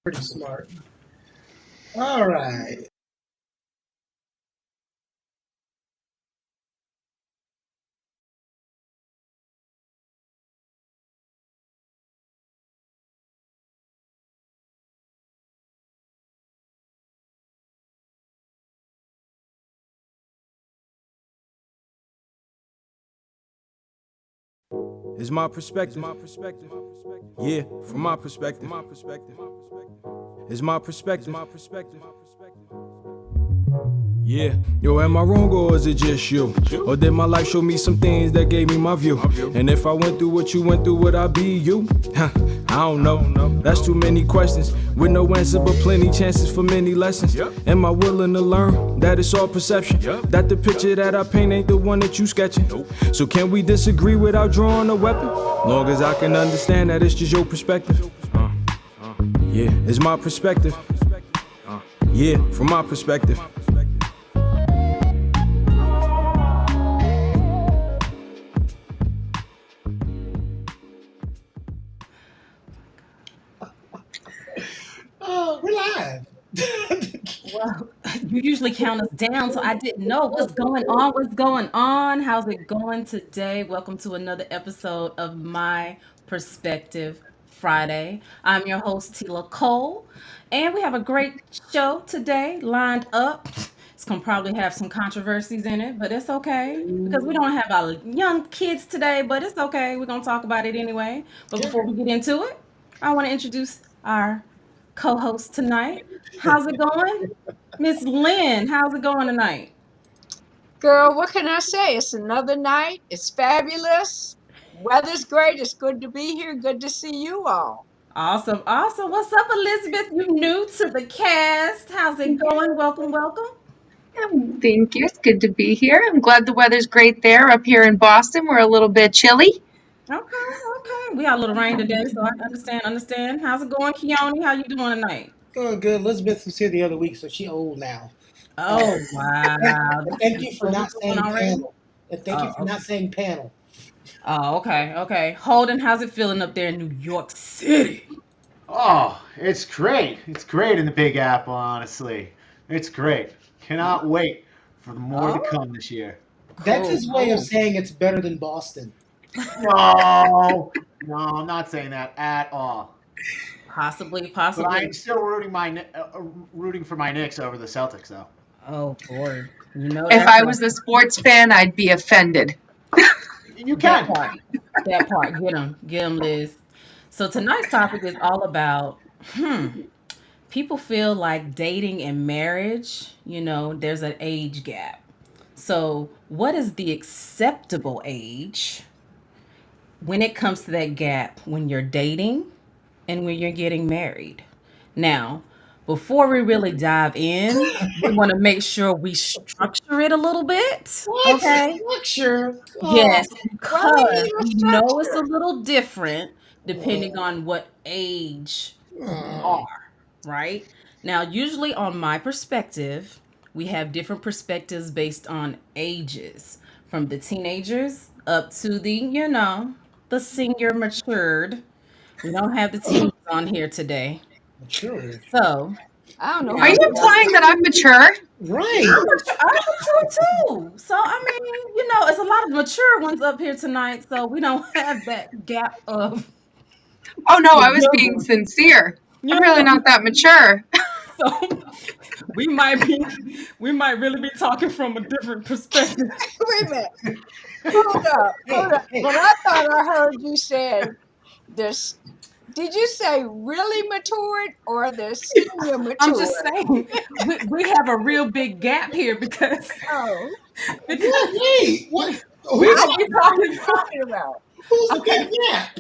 Pretty smart. All right. It's my perspective. Yeah, from my perspective. It's my perspective. Yeah, yo, am I wrong or is it just you? Or did my life show me some things that gave me my view? And if I went through what you went through, would I be you? I don't know. That's too many questions with no answer, but plenty chances for many lessons. Am I willing to learn that it's all perception? That the picture that I paint ain't the one that you sketching? So can we disagree without drawing a weapon? Long as I can understand that it's just your perspective. Yeah, it's my perspective. Yeah, from my perspective. Oh, we're live. Well, you usually count us down, so I didn't know what's going on. What's going on? How's it going today? Welcome to another episode of My Perspective Friday. I'm your host, Tila Cole, and we have a great show today lined up. It's gonna probably have some controversies in it, but it's okay because we don't have our young kids today, but it's okay. We're gonna talk about it anyway. But before we get into it, I want to introduce our co-host tonight. How's it going? Miss Lynn, how's it going tonight? Girl, what can I say? It's another night. It's fabulous. Weather's great. It's good to be here. Good to see you all. Awesome, awesome. What's up, Elizabeth? You new to the cast. How's it going? Welcome, welcome. Thank you. It's good to be here. I'm glad the weather's great there. Up here in Boston, we're a little bit chilly. Okay, okay. We got a little rain today, so I understand. How's it going, Keone? How you doing tonight? Going good. Elizabeth was here the other week, so she old now. Oh, wow. And This thank is you for what not we're doing saying already? panel. And thank you for Oh, not saying panel. okay, okay. Holden, how's it feeling up there in New York City? Oh, it's great. It's great in the Big Apple, honestly. It's great. Cannot wait for more to Oh, come this year. That's cool, his way of cool. saying it's better than Boston. No, no, I'm not saying that at all. Possibly, But I'm possibly. still rooting for my Knicks over the Celtics, though. Oh boy, you know If that's I right. was a sports fan, I'd be offended. You That can. part, that part. Get them, Liz. So tonight's topic is all about people feel like dating and marriage. There's an age gap. So, what is the acceptable age when it comes to that gap when you're dating and when you're getting married? Now, before we really dive in, we want to make sure we structure it a little bit. What? Okay. Structure? Oh, Yes, Well, we because need a we know it's a structure. little different depending oh, on what age you oh. are, right? Now, usually on my perspective, we have different perspectives based on ages, from the teenagers up to the senior matured. We don't have the teens on here today. Mature. So, I don't know Are how you you got implying that I'm mature? Right. I'm mature too. So I mean, it's a lot of mature ones up here tonight. So we don't have that gap of Oh no, the I was young being ones. sincere. You I'm know really what not that mature. So we might be, we might really be talking from a different perspective. Wait a minute. Hold up. Hold Hey, up. hey. But I thought I heard you said this. Did you say really matured or the senior I'm just matured? saying we have a real big gap here because Oh, because What? Wait. What? we Who's I gonna be didn't know what talking you're from talking about. who's the okay big gap?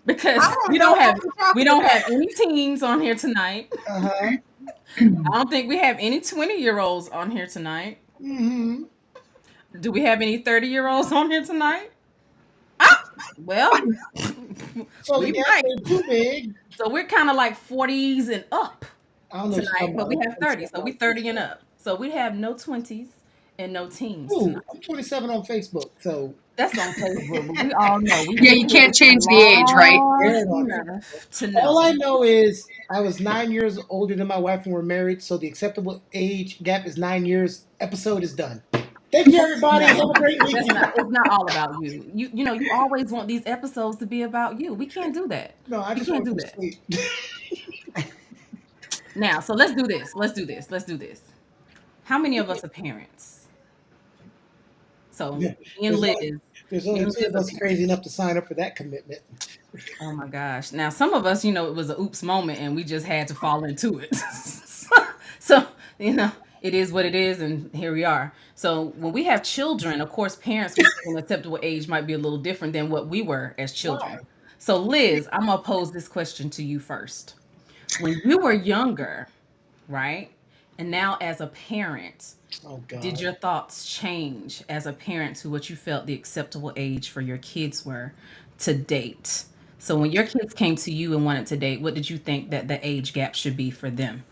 because I don't know what you're we talking don't about. have any teens on here tonight. Uh huh. I don't think we have any 20-year-olds on here tonight. Mm-hmm. Do we have any 30-year-olds on here tonight? Ah, well, So the we gap might. ain't too big. So we're kind of like 40s and up I don't know what you're tonight, talking but about. we I'm have 30. 27 So we on 30 and Facebook. up. So we have no 20s and no teens tonight. Ooh, I'm 27 on Facebook. So That's on Facebook, but we all know. We've Yeah, been you here can't change the age, right? Fair long enough. enough to know. All I know is I was 9 years older than my wife and we're married, so the acceptable age gap is 9 years. Episode is done. Thank you, everybody. Have No, a great that's weekend. not. It's not all about you. You know, you always want these episodes to be about you. We can't do that. No, I We just can't want do to that. sleep. Now, so let's do this. Let's do this. Let's do this. How many of us are parents? So me and There's Liz. only, there's Me only and two Liz of are us parents. crazy enough to sign up for that commitment. Oh my gosh. Now, some of us, it was a oops moment and we just had to fall into it. So, it is what it is, and here we are. So, when we have children, of course, parents with an acceptable age might be a little different than what we were as children. Why? So, Liz, I'm going to pose this question to you first. When you were younger, right? And now as a parent, Oh God. did your thoughts change as a parent to what you felt the acceptable age for your kids were to date? So when your kids came to you and wanted to date, what did you think that the age gap should be for them?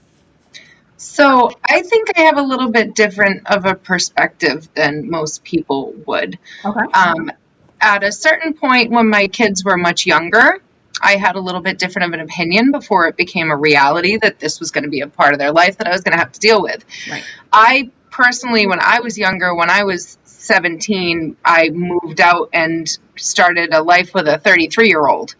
So I think I have a little bit different of a perspective than most people would. Okay. At a certain point when my kids were much younger, I had a little bit different of an opinion before it became a reality that this was going to be a part of their life that I was going to have to deal with. Right. I personally, when I was younger, when I was 17, I moved out and started a life with a 33-year-old.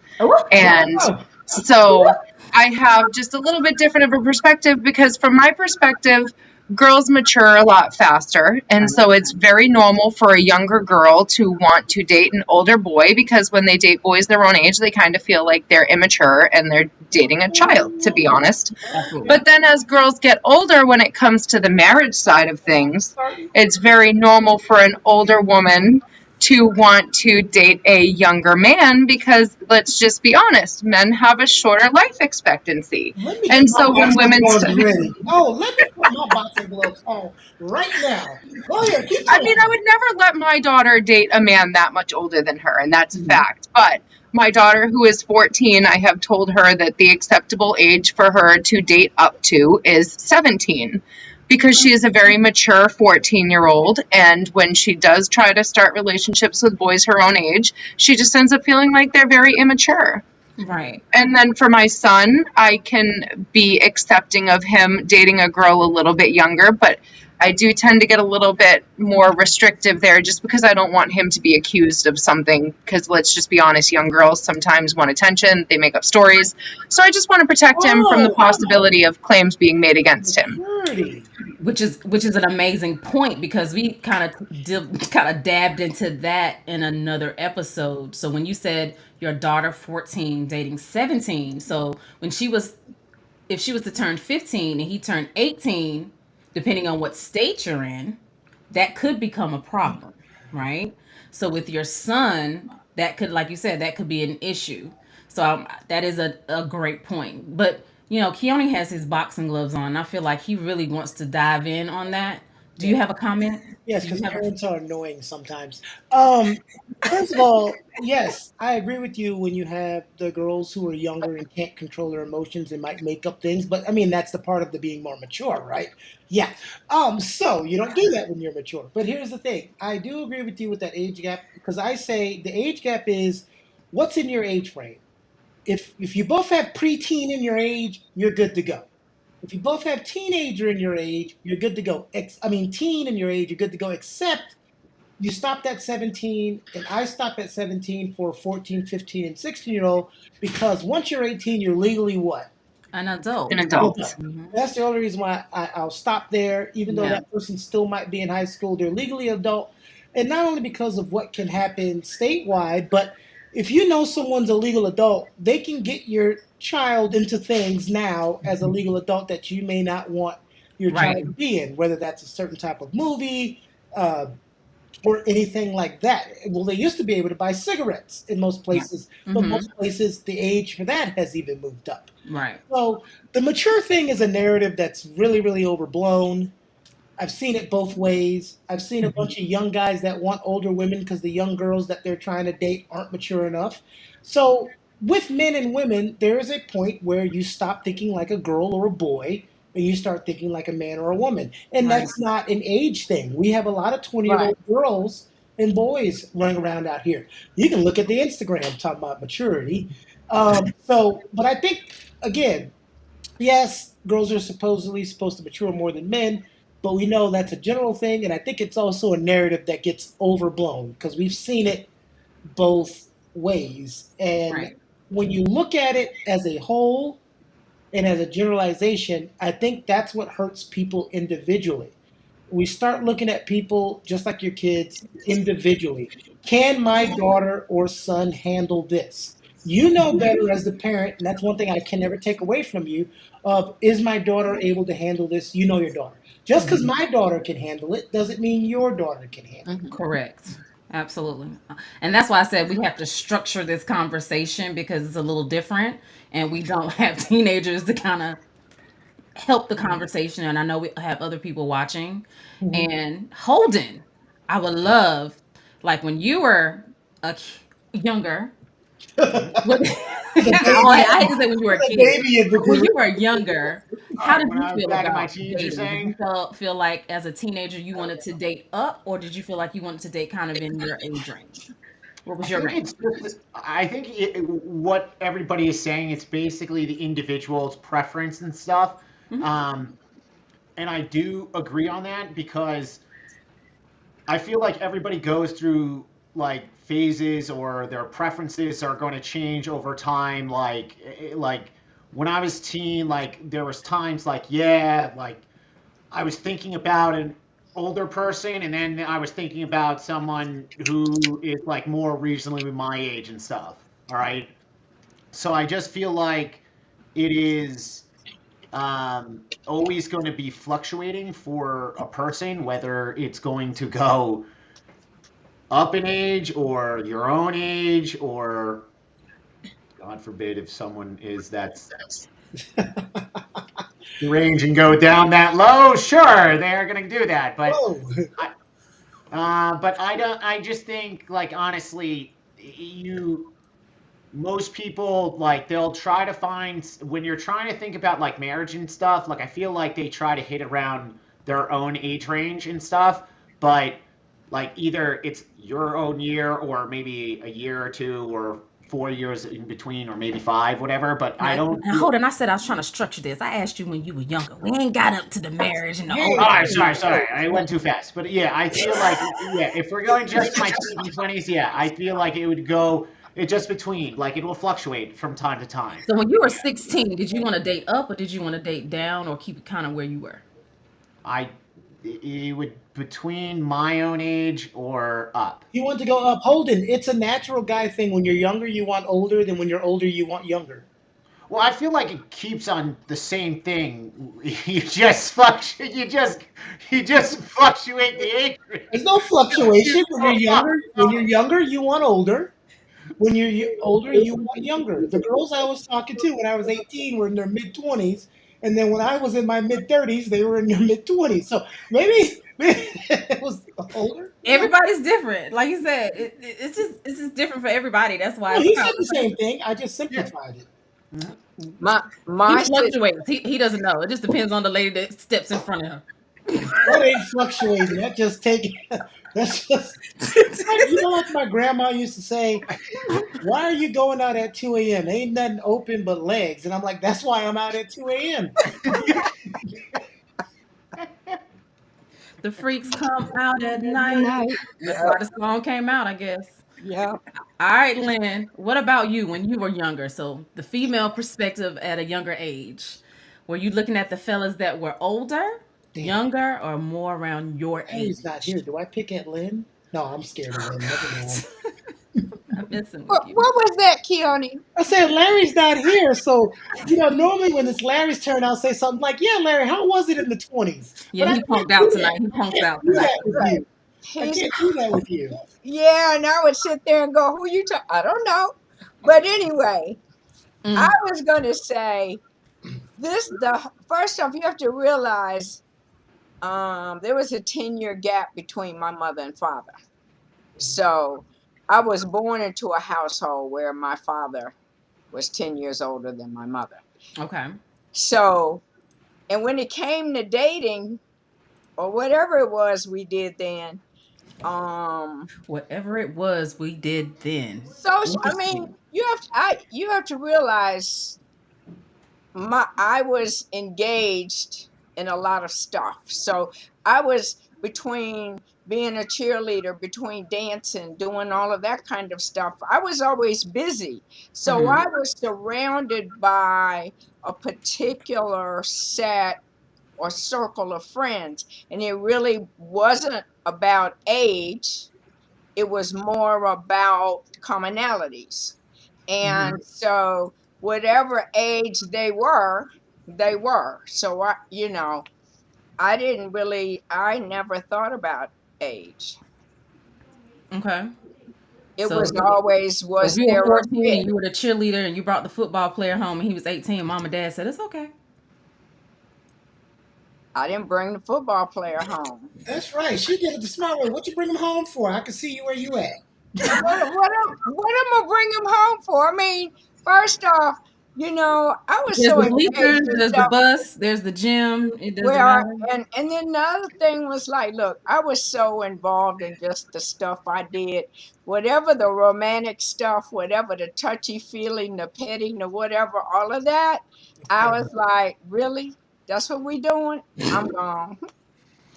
And so I have just a little bit different of a perspective because from my perspective, girls mature a lot faster. And so it's very normal for a younger girl to want to date an older boy because when they date boys their own age, they kind of feel like they're immature and they're dating a child, to be honest. Absolutely. But then as girls get older, when it comes to the marriage side of things, it's very normal for an older woman to want to date a younger man because let's just be honest, men have a shorter life expectancy. Let me And get so my when boxing women gloves st- ready. Oh, let me put my boxing gloves on right now. Go ahead, keep I going. mean, I would never let my daughter date a man that much older than her, and that's a fact. But my daughter, who is 14, I have told her that the acceptable age for her to date up to is 17 because she is a very mature 14-year-old. And when she does try to start relationships with boys her own age, she just ends up feeling like they're very immature. Right. And then for my son, I can be accepting of him dating a girl a little bit younger, but I do tend to get a little bit more restrictive there just because I don't want him to be accused of something. Because let's just be honest, young girls sometimes want attention, they make up stories. So I just want to protect him from the possibility of claims being made against him. Dirty. Which is an amazing point because we kind of dabbed into that in another episode. So when you said your daughter 14 dating 17, so when if she was to turn 15 and he turned 18, depending on what state you're in, that could become a problem, right? So with your son, that could, like you said, that could be an issue. So that is a great point. But Keone has his boxing gloves on. I feel like he really wants to dive in on that. Do you have a comment? Yes, Do you because have a- parents are annoying sometimes. First of all, yes, I agree with you when you have the girls who are younger and can't control their emotions and might make up things. But I mean, that's the part of the being more mature, right? Yeah. So you don't do that when you're mature. But here's the thing: I do agree with you with that age gap because I say the age gap is what's in your age frame. If you both have preteen in your age, you're good to go. If you both have teenager in your age, you're good to go. Teen in your age, you're good to go, except you stopped at 17 and I stopped at 17 for 14, 15, and 16-year-old because once you're 18, you're legally what? An adult. An adult. That's the only reason why I'll stop there, even though Yeah. that person still might be in high school. They're legally adult. And not only because of what can happen statewide, but if you know someone's a legal adult, they can get your child into things now as a legal adult that you may not want your Right. child to be in, whether that's a certain type of movie or anything like that. Well, they used to be able to buy cigarettes in most places, but Mhm. most places the age for that has even moved up. Right. So the mature thing is a narrative that's really, really overblown. I've seen it both ways. I've seen a bunch of young guys that want older women because the young girls that they're trying to date aren't mature enough. So with men and women, there is a point where you stop thinking like a girl or a boy and you start thinking like a man or a woman. And Right. that's not an age thing. We have a lot of 20-year-old girls and boys running around out here. You can look at the Instagram talking about maturity. But I think again, yes, girls are supposedly supposed to mature more than men, but we know that's a general thing, and I think it's also a narrative that gets overblown because we've seen it both ways. And Right. when you look at it as a whole and as a generalization, I think that's what hurts people individually. We start looking at people just like your kids individually. Can my daughter or son handle this? You know better as the parent, and that's one thing I can never take away from you. Of is my daughter able to handle this? You know your daughter. Just because my daughter can handle it doesn't mean your daughter can handle it. Correct. Absolutely. And that's why I said we have to structure this conversation because it's a little different and we don't have teenagers to kind of help the conversation. And I know we have other people watching. Mhm. And Holden, I would love, like when you were younger, what, The baby, I hate to say when you were a the kid, baby of the but when group. you were younger, All how right, did when you I was feel back in my about teens, you're dating? Did you saying? feel like as a teenager you wanted to date up, or did you feel like you wanted to date kind of in your age range? What was I your think range? it's just, what everybody is saying. It's basically the individual's preference and stuff. Mhm. Um, and I do agree on that because I feel like everybody goes through like phases or their preferences are going to change over time. Like when I was teen, like there was times like yeah, like I was thinking about an older person, and then I was thinking about someone who is like more reasonably my age and stuff. All right, so I just feel like it is always going to be fluctuating for a person, whether it's going to go up in age or your own age, or God forbid if someone is that's range and go down that low, sure, they're going to do that. Oh, But I don't. I just think, like honestly, you most people like they'll try to find when you're trying to think about like marriage and stuff. Like I feel like they try to hit around their own age range and stuff, but like either it's your own year or maybe a year or two or 4 years in between or maybe five, whatever. But I don't Now, feel. hold on. I said I was trying to structure this. I asked you when you were younger. We ain't got up to the marriage and the yeah, old. Oh, yeah, sorry. I went too fast. But yeah, I feel like yeah, if we're going just to my teens and 20s, yeah, I feel like it would go it just between. Like it will fluctuate from time to time. So when you were 16, did you want to date up or did you want to date down or keep it kind of where you were? I it would between my own age or up. you want to go up. Holden, it's a natural guy thing. When you're younger, you want older. Then when you're older, you want younger. Well, I feel like it keeps on the same thing. You just fluctuate. You just fluctuate the age. There's no fluctuation. When you're younger, you want older. When you're older, you want younger. The girls I was talking to when I was 18 were in their mid 20s, and then when I was in my mid 30s, they were in their mid 20s. So maybe it was older. Everybody's different. Like you said, it's just different for everybody. That's why No, it's he kind said of, the same thing. I just Yeah. simplified it. My he my si- fluctuates. He doesn't know. It just depends on the lady that steps in front of him. That ain't fluctuating. That just take. That's just. You know, like my grandma used to say, "Why are you going out at 2 a.m.? Ain't nothing open but legs." And I'm like, "That's why I'm out at 2 a.m." The freaks come out at night. night. That's Yeah, why the song came out, I guess. yeah. All right, Lynn, what about you when you were younger? So, the female perspective at a younger age. Were you looking at the fellas that were older, Damn, younger, or more around your Larry's not here. age? Do I pick at Lynn? No, I'm scared of Lynn. Never mind. I'm messing with What, you. what was that, Keone? I said Larry's not here, so normally when it's Larry's turn, I'll say something like, "Yeah, Larry, how was it in the 20s?" But Yeah, I he can't punked out do that. tonight. He I punked can't out do tonight. that with you. I He's can't do that with you. Yeah, and I would sit there and go, "Who you talk?" I don't know, but anyway, I Mm, was going to say this. The first off, you have to realize there was a 10-year gap between my mother and father. So I was born into a household where my father was 10 years older than my mother. okay. So, and when it came to dating or whatever it was we did then, Whatever it was we did then. social. I mean, Interesting. you have to realize I was engaged in a lot of stuff. So I was between being a cheerleader, between dancing, doing all of that kind of stuff. I was always busy. So Mhm. I was surrounded by a particular set or circle of friends. And it really wasn't about age, it was more about commonalities. Mhm. And so, whatever age they were, they were. So, I never thought about age. Okay. It So was always, so if was you were there a 14 and fit? you were the cheerleader and you brought the football player home and he was 18, mom and dad said it's okay. I didn't bring the football player home. That's right. She did it the smart way. What you bring him home for? I can see you where you at. What am I bring him home for? I mean, first off, I was There's so the engaged bleachers, in there's the stuff. bus, there's the gym. It doesn't Well, matter. and then the other thing was like, look, I was so involved in just the stuff I did, whatever the romantic stuff, whatever the touchy feeling, the petting, the whatever, all of that. I was like, really? That's what we doing? I'm gone.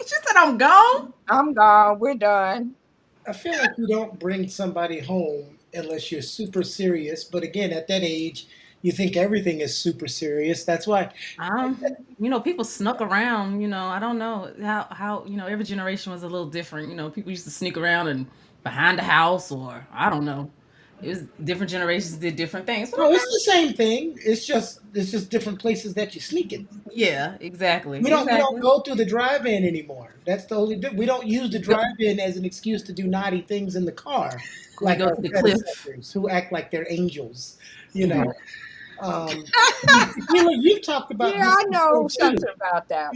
She said I'm gone. I'm gone. We're done. I feel like you don't bring somebody home unless you're super serious. But again, at that age, you think everything is super serious. That's why. People snuck around, I don't know how, every generation was a little different. People used to sneak around and behind the house or I don't know. It was different generations did different things. But No, okay. it's the same thing. It's just different places that you sneak it. Yeah, exactly. We don't Exactly. go through the drive-in anymore. That's the only. We don't use the drive-in as an excuse to do naughty things in the car, We like go our to the cliff. predecessors who act like they're angels. You Yeah. know. You've talked about Yeah, this I know before too. something about that.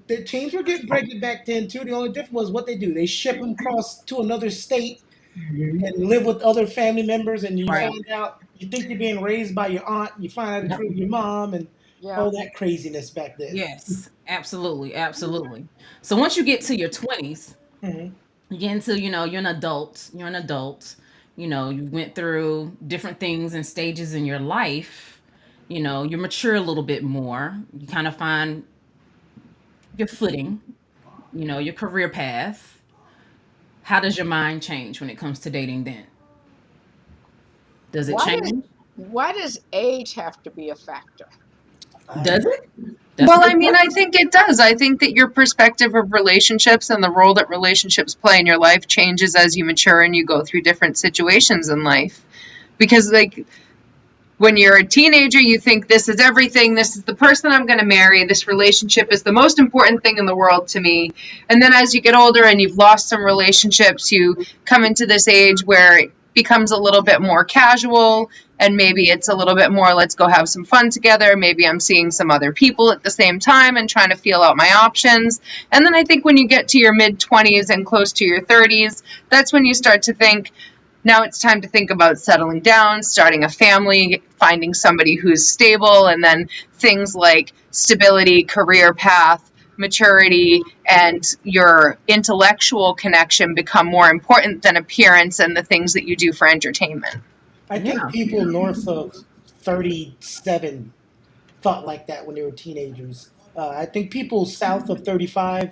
The teens were getting pregnant back then too. The only difference was what they do. They ship them across to another state and live with other family members, and you Right. find out you think you're being raised by your aunt, you find out it's Yep. really your mom, and Yeah. all that craziness back then. Yes, absolutely, absolutely. So once you get to your 20s, Hmm. you get into, you're an adult. You're an adult. You went through different things and stages in your life. You mature a little bit more. You kind of find your footing, your career path. How does your mind change when it comes to dating then? Does it Why does change? why does age have to be a factor? I, Does it? That's a Well, I good mean, I question. think it does. I think that your perspective of relationships and the role that relationships play in your life changes as you mature and you go through different situations in life. Because, like, when you're a teenager, you think this is everything. This is the person I'm going to marry. This relationship is the most important thing in the world to me. And then as you get older and you've lost some relationships, you come into this age where it becomes a little bit more casual and maybe it's a little bit more, let's go have some fun together. Maybe I'm seeing some other people at the same time and trying to feel out my options. And then I think when you get to your mid 20s and close to your 30s, that's when you start to think, now it's time to think about settling down, starting a family, finding somebody who's stable, and then things like stability, career path, maturity, and your intellectual connection become more important than appearance and the things that you do for entertainment. I think Yeah. people north of 37 thought like that when they were teenagers. I think people south of 35,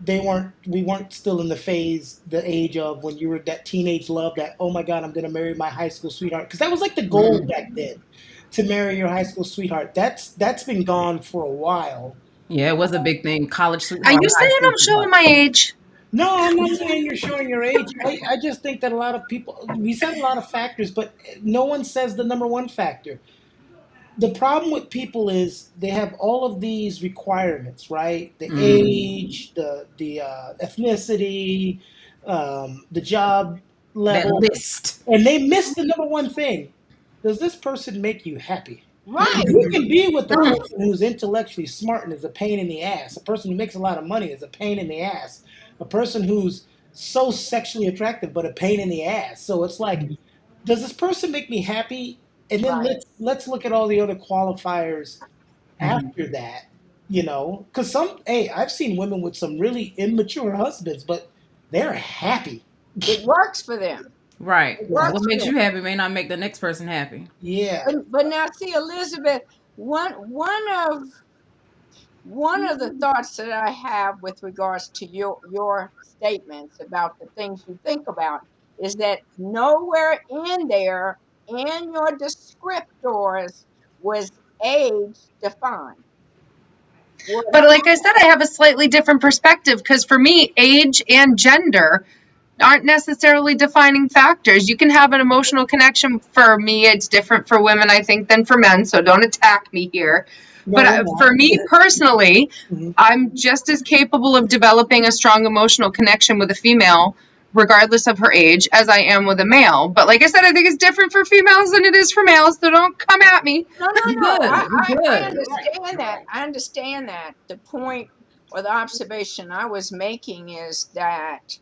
we weren't still in the age of when you were that teenage love, that, oh my God, I'm going to marry my high school sweetheart. Because that was like the goal Mhm. back then, to marry your high school sweetheart. That's been gone for a while. Yeah, it was a big thing. College Are sweetheart, you high saying school I'm showing sweetheart. my age? No, I'm not saying you're showing your age. I just think that a lot of people, we said a lot of factors, but no one says the number one factor. The problem with people is they have all of these requirements, right? The Mm. age, the ethnicity, the job That level, list. and they miss the number one thing. Does this person make you happy? Right. You can be with the Mm. person who's intellectually smart and is a pain in the ass. A person who makes a lot of money is a pain in the ass. A person who's so sexually attractive but a pain in the ass. So it's like, does this person make me happy? And then Right. let's look at all the other qualifiers Mhm. after that. Because I've seen women with some really immature husbands, but they're happy. It works for them. Right. It What works for makes them. you happy may not make the next person happy. Yeah. But now, see, Elizabeth, one of the thoughts that I have with regards to your statements about the things you think about is that nowhere in there in your descriptors was age defined. But like I said, I have a slightly different perspective because for me, age and gender aren't necessarily defining factors. You can have an emotional connection. For me, it's different for women, I think, than for men. So don't attack me here. No, But we're not. for me personally, Mhm. I'm just as capable of developing a strong emotional connection with a female, regardless of her age, as I am with a male. But like I said, I think it's different for females than it is for males. So don't come at me. No, You no, no. good. You I good. understand that. I understand that. The point or the observation I was making is that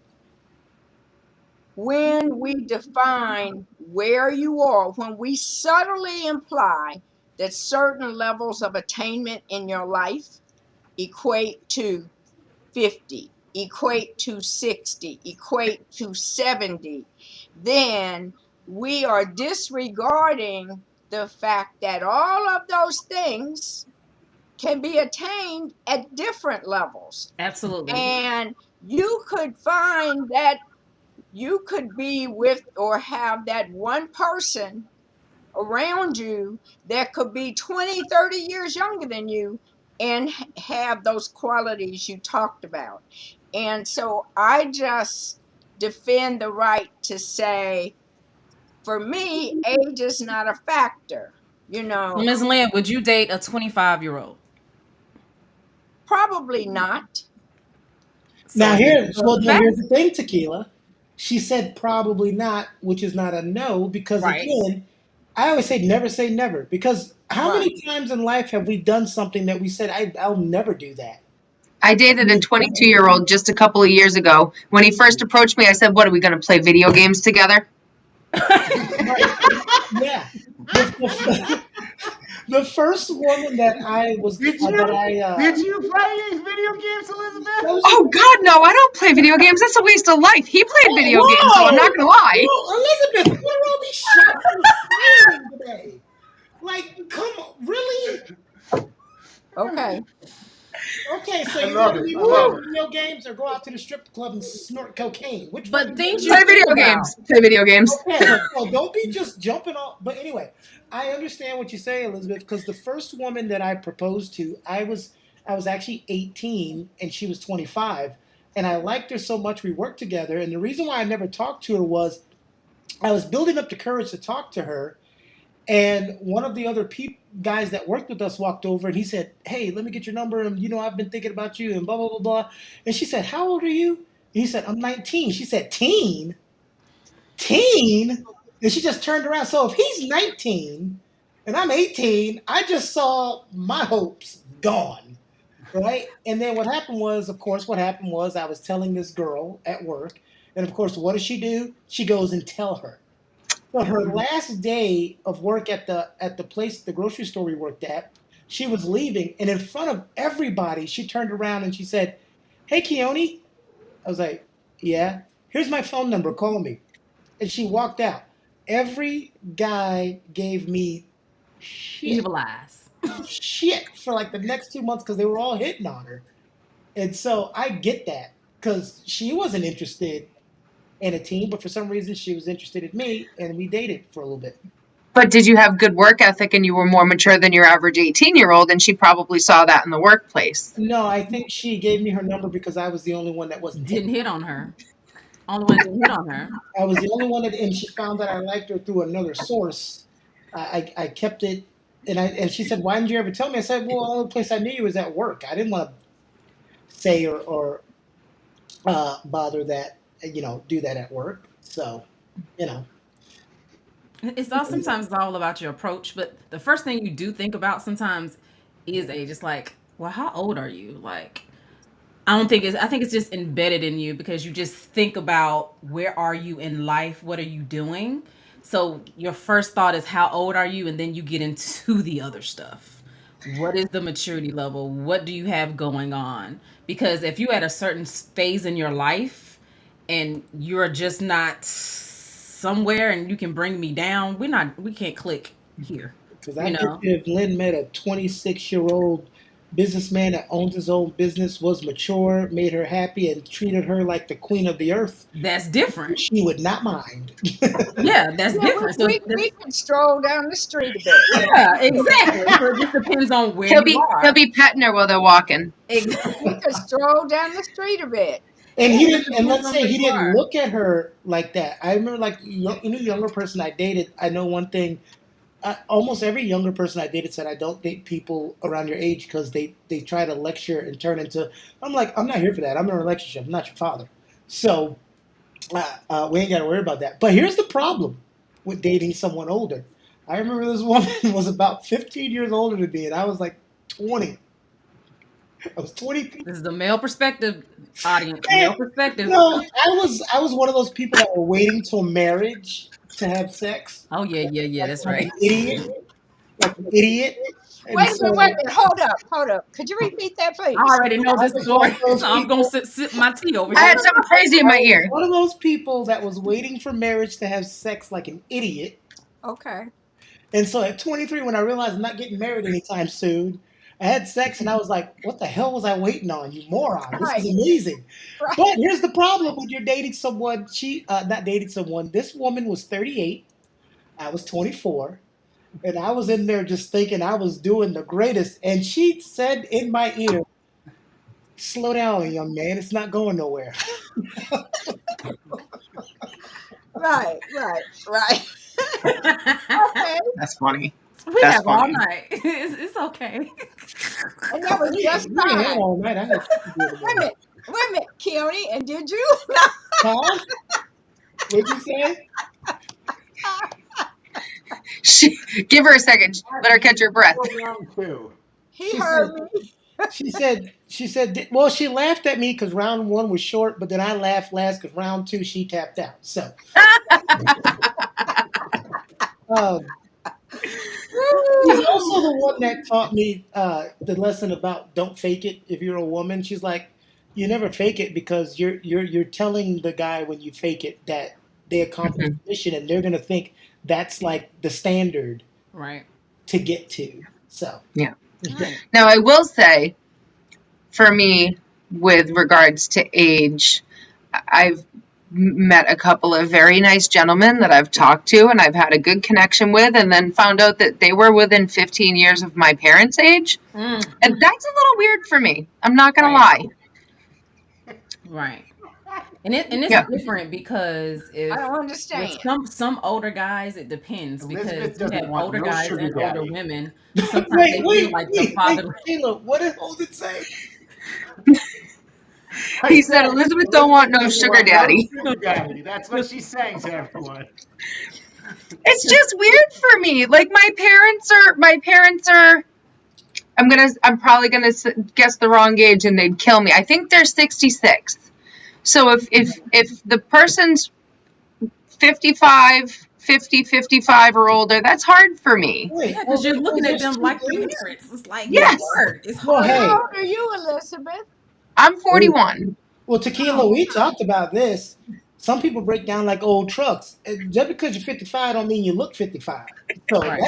when we define where you are, when we subtly imply that certain levels of attainment in your life equate to 50, equate to 60, equate to 70, then we are disregarding the fact that all of those things can be attained at different levels. Absolutely. And you could find that you could be with or have that one person around you that could be 20, 30 years younger than you and have those qualities you talked about. And so I just defend the right to say, for me, age is not a factor. You So, know, Ms. Lynn, would you date a 25-year-old? probably not. Now So here's the thing, Tequila. She said probably not, which is not a no, because right. again, I always say never, because how Right. many times in life have we done something that we said I'll never do that? I dated a 22-year-old just a couple of years ago. When he first approached me, I said, "What, are we going to play video games together?" Right. Yeah. The first woman that I was Did that you play these video games, Elizabeth? Oh, God, no, I don't play video games. That's a waste of life. He played video games, so I'm not going to lie. Whoa, Elizabeth, what are all these shots you're firing today? Like, come on, really? Okay. Okay, so I you love want it. me I to love play video games or go out to the strip club and snort cocaine? Which But one? things you Play think video about. games. Play video games. Okay, so don't be just jumping off. But anyway, I understand what you say, Elizabeth, because the first woman that I proposed to, I was actually 18 and she was 25, and I liked her so much we worked together. And the reason why I never talked to her was I was building up the courage to talk to her, and one of the other guys that worked with us walked over and he said, "Hey, let me get your number. And I've been thinking about you and blah blah blah blah." And she said, "How old are you?" And he said, "I'm 19." She said, "Teen, teen," and she just turned around. So if he's 19 and I'm 18, I just saw my hopes gone, right? And then what happened was, of course, I was telling this girl at work, and of course, what does she do? She goes and tell her. So her last day of work at the place, the grocery store we worked at, she was leaving, and in front of everybody, she turned around and she said, "Hey, Keone." I was like, "Yeah, here's my phone number. Call me." And she walked out. Every guy gave me shit, Evil eyes. shit for like the next 2 months because they were all hitting on her. And so I get that because she wasn't interested in a team, but for some reason she was interested in me, and we dated for a little bit. But did you have good work ethic and you were more mature than your average 18-year-old, and she probably saw that in the workplace? No, I think she gave me her number because I was the only one that wasn't Didn't hitting. hit on her. Only one didn't hit on her. I was the only one that, and she found that I liked her through another source. I kept it, and she said, "Why didn't you ever tell me?" I said, "Well, the only place I knew you was at work. I didn't want to say or bother that, do that at work." So, you know, It's all sometimes it's all about your approach, but the first thing you do think about sometimes is age. It's like, well, how old are you? Like, I think it's just embedded in you because you just think about where are you in life? What are you doing? So your first thought is how old are you? And then you get into the other stuff. What is the maturity level? What do you have going on? Because if you at a certain phase in your life and you're just not somewhere and you can bring me down, we can't click here. Because You I bet know, you if Lynn met a 26-year-old businessman that owns his own business, was mature, made her happy, and treated her like the queen of the earth, that's different. she would not mind. Yeah, that's Yeah, different. So we could stroll down the street a bit. yeah, exactly. So it just depends on where He'll you he'll are. be petting her while they're walking. Exactly. We could stroll down the street a bit. And he didn't. And Depends let's on say where he you didn't are. look at her like that. I remember, like any younger person I dated. I know one thing. Almost every younger person I dated said, "I don't date people around your age because they try to lecture and turn into." I'm like, I'm not here for that. I'm in a relationship. I'm not your father. So we ain't got to worry about that. But here's the problem with dating someone older. I remember this woman was about 15 years older than me, and I was like 20. I was 20. This is the male perspective audience. And, Male perspective. no, I was one of those people that were waiting till marriage to have sex, Oh yeah, that's like right. an idiot, like an idiot. And Wait a so minute, wait a minute. Hold up. Could you repeat that, please? I already know I this was story, one of those so I'm gonna people. sip my tea over I here. had something crazy in my ear. One of those people that was waiting for marriage to have sex like an idiot. Okay. And so at 23, when I realized I'm not getting married anytime soon, I had sex and I was like, what the hell was I waiting on, you moron? This Right. is amazing. Right. But here's the problem when you're dating someone, not dating someone, this woman was 38, I was 24, and I was in there just thinking I was doing the greatest. And she said in my ear, slow down, young man, it's not going nowhere. Right. Okay. That's funny. We That's have all funny. night. It's okay. And that was just We ain't had fine. all night. I had shit to do in the Wait a morning. minute, Keone, and did you? Huh? What'd you say? Give her a second. Let her catch her breath. Round two. He She heard said, me. she said, well, she laughed at me because round one was short, but then I laughed last because round two she tapped out. So, um, she's also the one that taught me the lesson about don't fake it if you're a woman. She's like, you never fake it because you're telling the guy when you fake it that they accomplished the mission, and they're gonna think that's like the standard Right. to get to. So, Yeah. Right. Now, I will say, for me, with regards to age, I've met a couple of very nice gentlemen that I've talked to and I've had a good connection with, and then found out that they were within 15 years of my parents' age. Mm, And that's a little weird for me. I'm not going to Right. lie. right. And it's Yeah. different because I don't with understand. some older guys, it depends Elizabeth because you doesn't have want older no guys sugar and older daddy. women. Sometimes wait, they wait, feel like the wait, father. Caleb, what did Holden say? He said, Elizabeth don't want no sugar daddy. Sugar daddy. That's what she's saying to everyone. It's just weird for me. Like my parents are I'm probably gonna guess the wrong age and they'd kill me. I think they're 66. So if the person's 55, 50, 55 or older, that's hard for me. Wait, Yeah, because you're well, looking there's at them two like your things. parents. It's like Yes. it's hard. It's Well, hard. hey, How old are you, Elizabeth? I'm 41. well, Tequila, we talked about this. Some people break down like old trucks. Just because you're 55 don't mean you look 55. So Right.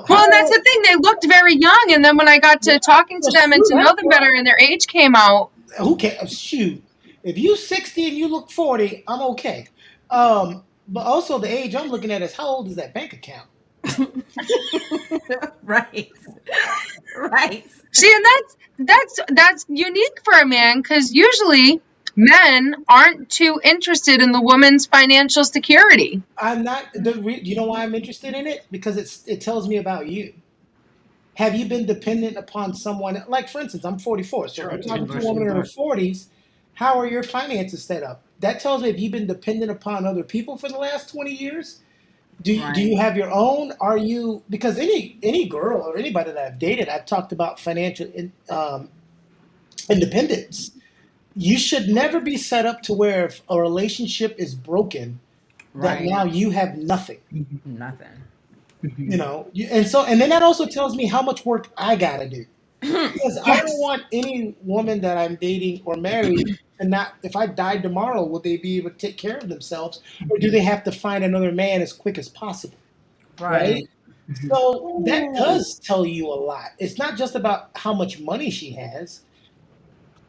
Well, and that's the thing. They looked very young, and then when I got to talking to them and to know them better, and their age came out. who cares? Shoot, if you 60 and you look 40, I'm okay. But also the age I'm looking at is how old is that bank account? Right. Right. See, and that's unique for a man because usually men aren't too interested in the woman's financial security. I'm not. You know why I'm interested in it? Because it tells me about you. Have you been dependent upon someone? Like, for instance, I'm 44, so Sure, if I'm it's talking to a universally woman in her done. 40s. How are your finances set up? That tells me if you've been dependent upon other people for the last 20 years. Do Right. you have your own? Are you, because any girl or anybody that I've dated, I've talked about financial independence. You should never be set up to where if a relationship is broken, that Right. now you have nothing. Nothing. And then that also tells me how much work I gotta do. Because I don't Yes. want any woman that I'm dating or married and not, if I died tomorrow, will they be able to take care of themselves? Or do they have to find another man as quick as possible? Right. Right? So that does tell you a lot. It's not just about how much money she has.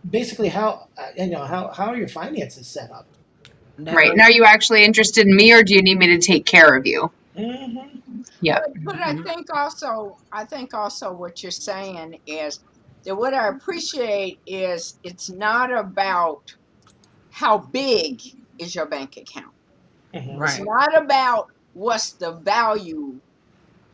Basically, how are your finances set up? That Right. goes. Now, are you actually interested in me, or do you need me to take care of you? Hmm. Yeah. But I think also what you're saying is that what I appreciate is it's not about how big is your bank account. Hmm. It's Right. not about what's the value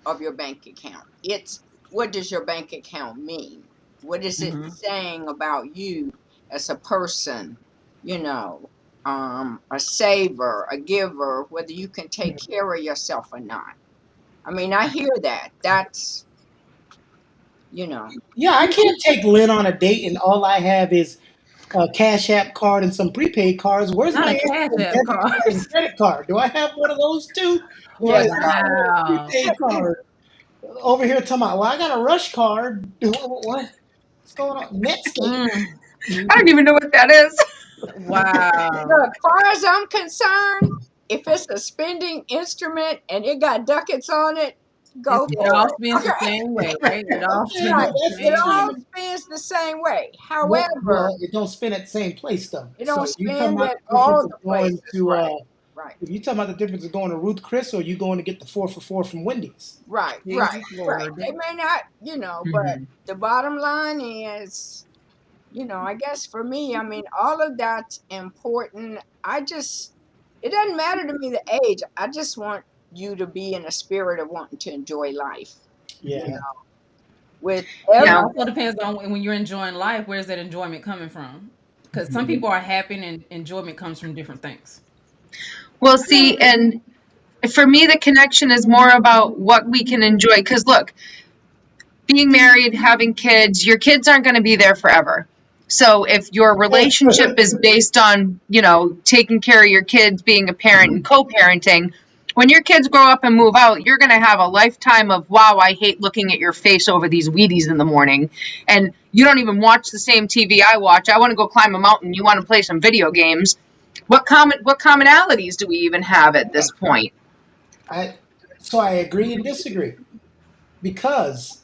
of your bank account. It's what does your bank account mean? What is it Hmm. saying about you as a person? You know, a saver, a giver, whether you can take care of yourself or not. I mean, I hear that. That's, you know, Yeah, I can't take Lynn on a date and all I have is a Cash App card and some prepaid cards. Where's Not my a Cash actual App debit card. card and credit card? Do I have one of those too? Or yes, is I only have a Wow. prepaid card? Over here talking about, well, I got a rush card. What's going on? Netscape. Mm, I don't even know what that is. wow. look, far as I'm concerned, if it's a spending instrument and it got ducats on it, go It for all it. spins the Okay. same way, right? It all Okay, spins Right. well, the that's It same interesting. way. all spins the same way. Well, However, well, it don't spin at the same place though. it So don't you talking spend about at the difference all of the going places. to Right. Right. if you talking about the difference of going to Ruth Chris or you going to get the 4 for 4 from Wendy's. Right. Right. Jesus Right. Lord. They may not, but Mhm. the bottom line is, I guess for me, I mean, all of that's important. It doesn't matter to me the age. I just want you to be in a spirit of wanting to enjoy life, you Yeah. know, with But it Yeah. every, also depends on when you're enjoying life, where's that enjoyment coming from? Because some people are happy and enjoyment comes from different things. Well, see, and for me, the connection is more about what we can enjoy. Because look, being married, having kids, your kids aren't going to be there forever. So if your relationship is based on, taking care of your kids, being a parent and co-parenting, when your kids grow up and move out, you're going to have a lifetime of, wow, I hate looking at your face over these Wheaties in the morning. And you don't even watch the same TV I watch. I want to go climb a mountain. You want to play some video games. What commonalities do we even have at this point? I so I agree and disagree because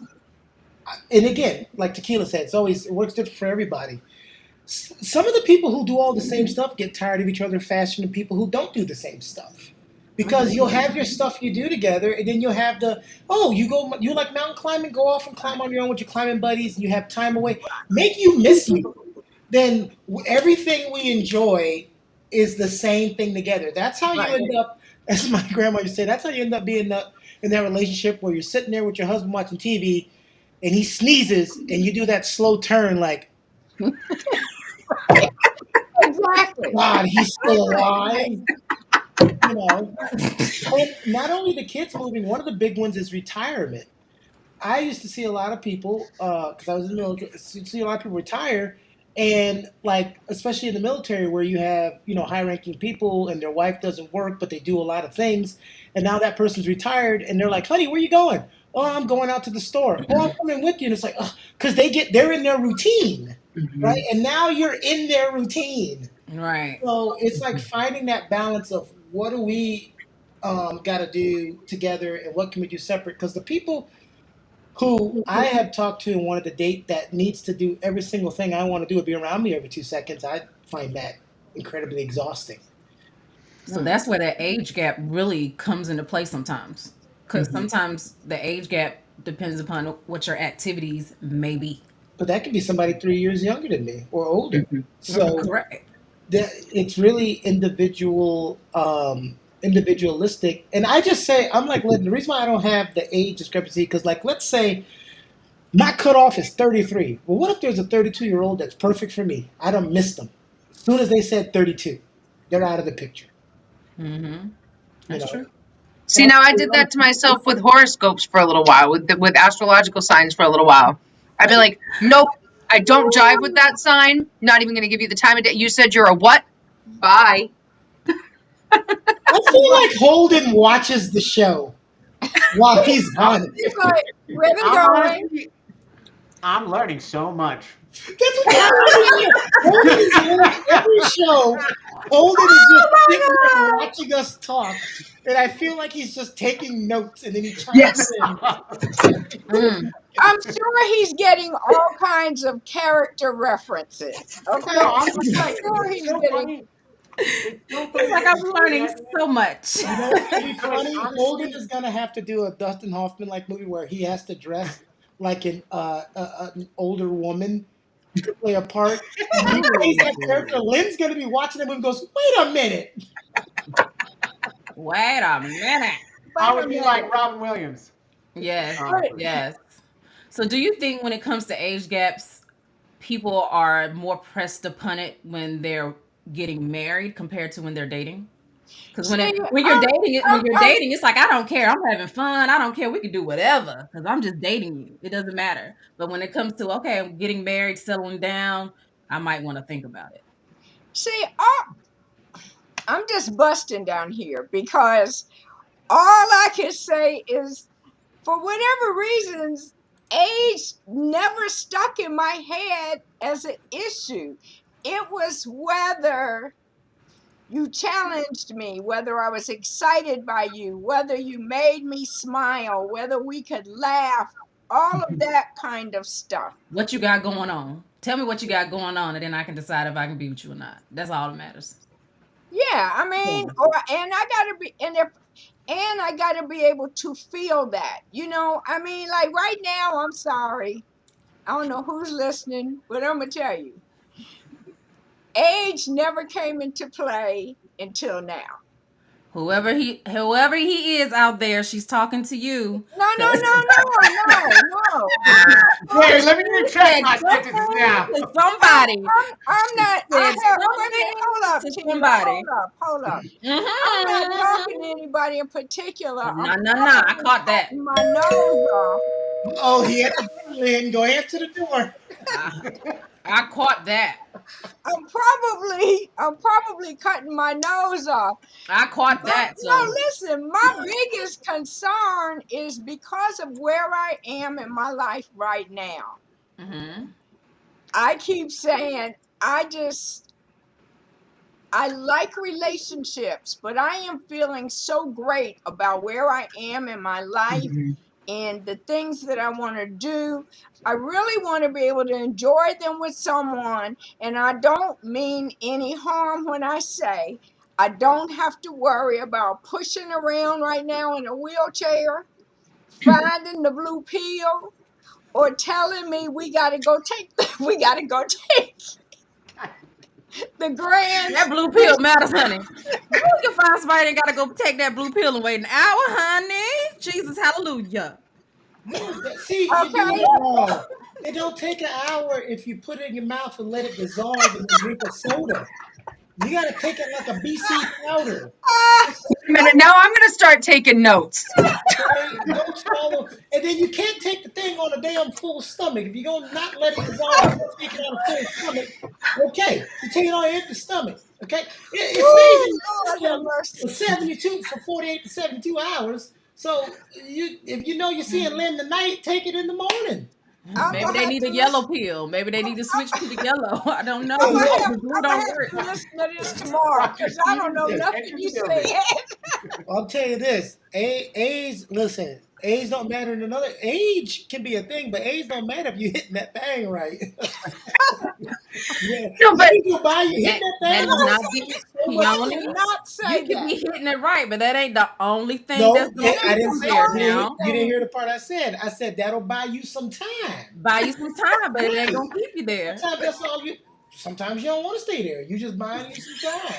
and again, like Tequila said, it works different for everybody. Some of the people who do all the same stuff get tired of each other faster than people who don't do the same stuff. Because you'll have your stuff you do together, and then you'll have you like mountain climbing, go off and climb on your own with your climbing buddies, and you have time away. Make you miss you. Then everything we enjoy is the same thing together. That's how you right. end up, as my grandma used to say, that's how you end up being in that relationship where you're sitting there with your husband watching TV, and he sneezes, and you do that slow turn like, Exactly. God, he's still alive. Exactly. You know, and not only the kids moving, one of the big ones is retirement. I used to see a lot of people because I was in the military. See a lot of people retire, and like especially in the military where you have high-ranking people and their wife doesn't work, but they do a lot of things, and now that person's retired, and they're like, "Honey, where you going?" "Oh, I'm going out to the store." "Oh, I'm coming with you." And it's like, because they're in their routine, right? And now you're in their routine. Right. So it's like finding that balance of what do we got to do together and what can we do separate? Because the people who I have talked to and wanted to date that needs to do every single thing I want to do and be around me every 2 seconds, I find that incredibly exhausting. So that's where that age gap really comes into play sometimes. Because sometimes the age gap depends upon what your activities may be. But that could be somebody 3 years younger than me or older. So Correct. it's really individualistic. And I just say, I'm like, the reason why I don't have the age discrepancy, because like, let's say my cutoff is 33. Well, what if there's a 32-year-old that's perfect for me? I don't miss them. As soon as they said 32, they're out of the picture. Mm-hmm. That's true. See, now I did that to myself with horoscopes for a little while, with astrological signs for a little while. I'd be like, nope, I don't jive with that sign. Not even going to give you the time of day. You said you're a what? Bye. I feel like Holden watches the show while he's on it. It's like, where they I'm going? honestly, I'm learning so much. That's what Holden is doing every show. Holden is just sitting there watching us talk, and I feel like he's just taking notes, and then he chimes Yes. in. Mm. I'm sure he's getting all kinds of character references. Okay, No, I'm I'm just like, sure it's he's so getting. funny. It's so funny. He's like, I'm learning so much. You know what's gonna be funny? Honestly- Holden is gonna have to do a Dustin Hoffman like movie where he has to dress like an older woman to play a part. And he plays that character. Lynn's gonna be watching the movie and goes, "Wait a minute." Wait a minute. I would be like Robin Williams. Yes, Honestly. yes. So do you think when it comes to age gaps, people are more pressed upon it when they're getting married compared to when they're dating? Because when you're dating, it's like, I don't care. I'm having fun. I don't care. We can do whatever because I'm just dating you. It doesn't matter. But when it comes to, okay, I'm getting married, settling down, I might want to think about it. See, I'm just busting down here because all I can say is, for whatever reasons, age never stuck in my head as an issue. It was whether you challenged me, whether I was excited by you, whether you made me smile, whether we could laugh, all of that kind of stuff. What you got going on? Tell me what you got going on, and then I can decide if I can be with you or not. That's all that matters. Yeah, I mean, and I gotta be able to feel that. You know, I mean, like right now, I'm sorry. I don't know who's listening, but I'm gonna tell you. Age never came into play until now. Whoever he is out there, she's talking to you. No. Wait, let me retract my sentences now. To somebody. I'm not. Said Hold up, to Tina, somebody. Hold up. I'm not talking to anybody in particular. No. I caught that. My nose off. Oh, he had to Lynn, go answer the door. I caught that. I'm probably cutting my nose off. I caught that. So. No, listen, my biggest concern is because of where I am in my life right now. Mm-hmm. I keep saying I like relationships, but I am feeling so great about where I am in my life and the things that I want to do. I really want to be able to enjoy them with someone, and I don't mean any harm when I say I don't have to worry about pushing around right now in a wheelchair, finding the blue pill, or telling me we gotta go take the grand. That blue pill matters, honey. You can find somebody that gotta go take that blue pill and wait an hour, honey. Jesus, hallelujah. See, Okay. you're doing it wrong. It don't take an hour if you put it in your mouth and let it dissolve and then drink a soda. You gotta take it like a BC powder. Wait a minute, now I'm going to start taking notes. Okay? Don't swallow. And then you can't take the thing on a damn full stomach. If you're gonna not let it dissolve, you take it on a full stomach. Okay, you take it on an empty stomach. Okay, it stays in the system for 72 for 48 to 72 hours. So if you know you're seeing Lynn tonight, take it in the morning. Maybe they need a yellow pill. Maybe they need to switch to the yellow. I don't know. I'm gonna The blue have don't to work. listen to this tomorrow because I don't know nothing you said. I'll tell you this: age. Listen, age don't matter in another. Age can be a thing, but age don't matter if you're hitting that thing right. Yeah. No, but You buy you hit that That thing. is not the I only. did not say You can that. be hitting it right, but that ain't the only thing No, that's going I didn't to say there that. now. You didn't hear the part I said. I said that'll buy you some time. Buy you some time, but it ain't gonna keep you there. Sometimes that's all you. Sometimes you don't want to stay there. You just buying you some time.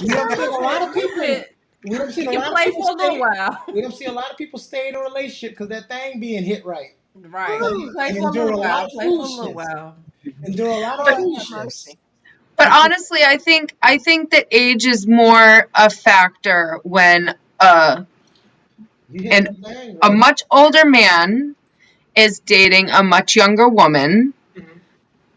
We don't see a lot of people. We don't see You a can lot of play people for a little stay. while. We don't see a lot of people stay in a relationship because that thing being hit right. Right. Ooh. You play And for a endure little a lot while. of Play for a little foolishness. while. Endure a lot of But- foolishness. Mercy. But honestly, I think that age is more a factor when You hit And that thing a right. much older man is dating a much younger woman.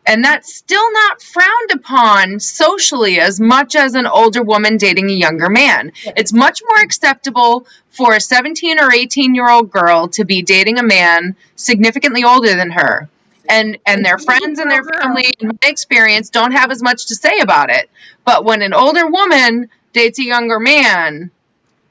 And that's still not frowned upon socially as much as an older woman dating a younger man. It's much more acceptable for a 17 or 18-year-old girl to be dating a man significantly older than her. and their friends and their family, in my experience, don't have as much to say about it. But when an older woman dates a younger man,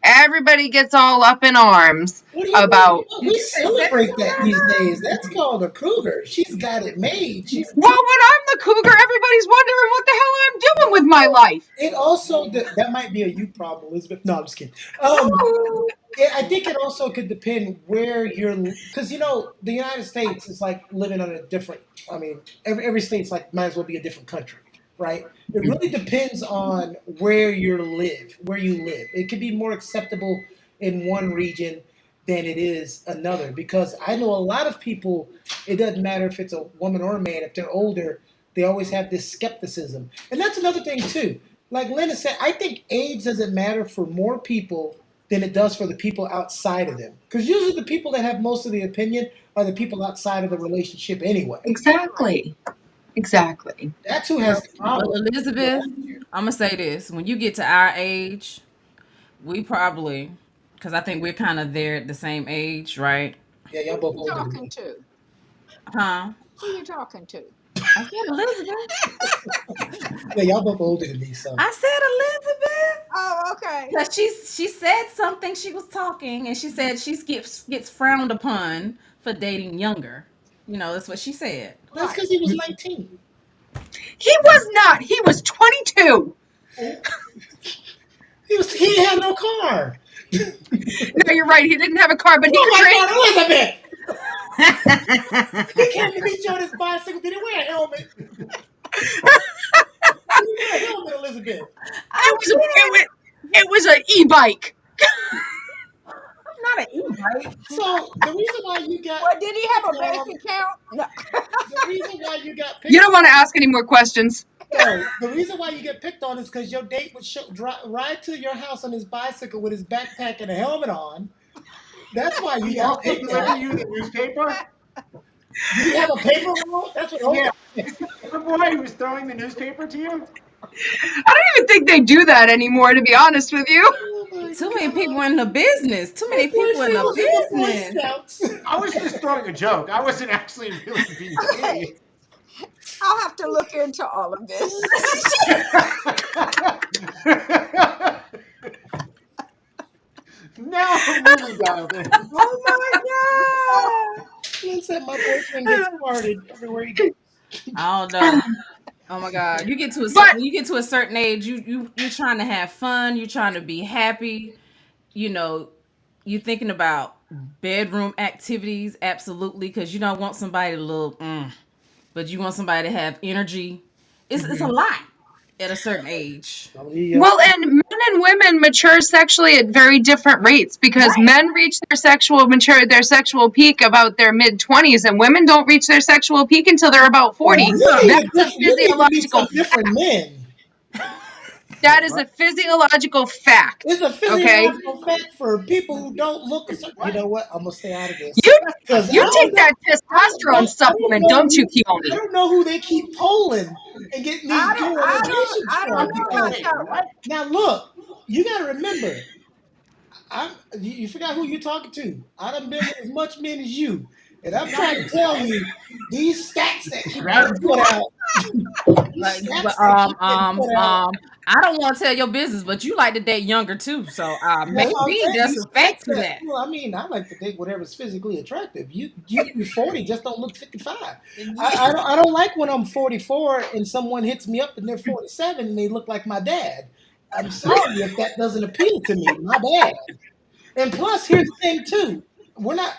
everybody gets all up in arms What do you about. mean? We celebrate that these days. That's called a cougar. She's got it made. Well, when I'm the cougar, everybody's wondering what the hell I'm doing with my life. It also that might be a you problem, Elizabeth. No, I'm just kidding. I think it also could depend where you're, because the United States is like living on a different. I mean, every state's like might as well be a different country, right? It really depends on where you live. It could be more acceptable in one region than it is another, because I know a lot of people. It doesn't matter if it's a woman or a man. If they're older, they always have this skepticism, and that's another thing too. Like Linda said, I think age doesn't matter for more people than it does for the people outside of them. Because usually the people that have most of the opinion are the people outside of the relationship anyway. Exactly. That's who has the Well, problem. Elizabeth, I'm gonna say this: when you get to our age, we probably, because I think we're kind of there at the same age, right? Yeah, y'all both Who you older than talking me. to? Huh? Who you talking to? I said Elizabeth. Yeah, y'all both older than me, so. I said Elizabeth. Oh, okay. Because she said something. She was talking, and she said she gets frowned upon for dating younger. That's what she said. That's because he was 19. He was not. He was 22. He had no car. No, you're right. He didn't have a car, but he Oh could my drink. God, Elizabeth! He came to meet you on his bicycle. Did he wear a helmet? Did he wear a helmet, Elizabeth? It was an e-bike. Not an e-bike. So the reason why you got Well, did he have a bank account? No. the reason why you got picked You don't want to ask any more questions. No, the reason why you get picked on is because your date would ride to your house on his bicycle with his backpack and a helmet on. That's why you He got also picked delivered on. you the newspaper. Did you have a paper roll? That's what. Yeah. The boy who was throwing the newspaper to you. I don't even think they do that anymore, to be honest with you. Oh my Too many God. people in the business. Too many people in the business. I I was just throwing a joke. I wasn't actually really being paid. I'll have to look into all of this. Now I'm really dialed in. Oh my God. Lynn said my boyfriend gets farted everywhere he goes. I don't know. Oh my God. You get to when you get to a certain age, you're trying to have fun, you're trying to be happy, you're thinking about bedroom activities, absolutely, because you don't want somebody to look, but you want somebody to have energy. It's a lot at a certain age. Well, and men and women mature sexually at very different rates, because men reach their sexual peak about their mid-20s, and women don't reach their sexual peak until they're about 40. That's a physiological different men. That is a physiological fact. It's a physiological fact for people who don't look. You know what? I'm gonna stay out of this. You take that testosterone supplement, don't you, I Keone? don't know who they keep polling and getting these I don't know myself. Now look, you gotta remember, you forgot who you're talking to. I done been with as much men as you, and I'm trying to tell you these stats that you put out. I don't want to tell your business, but you like to date younger too, so maybe there's a fact to that. Well, I mean, I like to date whatever's physically attractive. You be 40, just don't look 55. I don't like when I'm 44 and someone hits me up and they're 47 and they look like my dad. I'm sorry if that doesn't appeal to me. My bad. And plus, here's the thing too.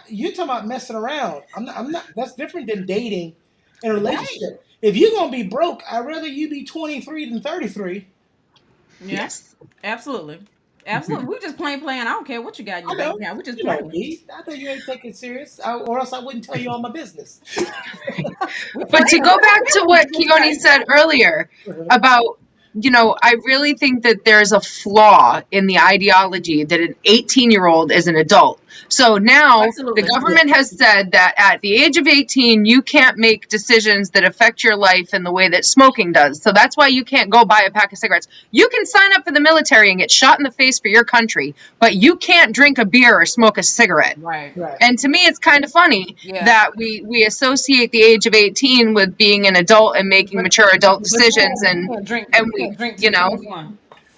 You're talking about messing around. I'm not. That's different than dating in a relationship. If you're gonna be broke, I'd rather you be 23 than 33. Yes, absolutely. We're just playing. I don't care what you got in your bank account. We're just playing. I know you ain't taking it serious, or else I wouldn't tell you all my business. But to go back to what Keone said earlier about, I really think that there's a flaw in the ideology that an 18-year-old is an adult. So now Absolutely. the government has said that at the age of 18, you can't make decisions that affect your life in the way that smoking does. So that's why you can't go buy a pack of cigarettes. You can sign up for the military and get shot in the face for your country, but you can't drink a beer or smoke a cigarette. Right. Right. And to me, it's kind of funny Yeah. that we associate the age of 18 with being an adult and making mature adult decisions. And we, you know,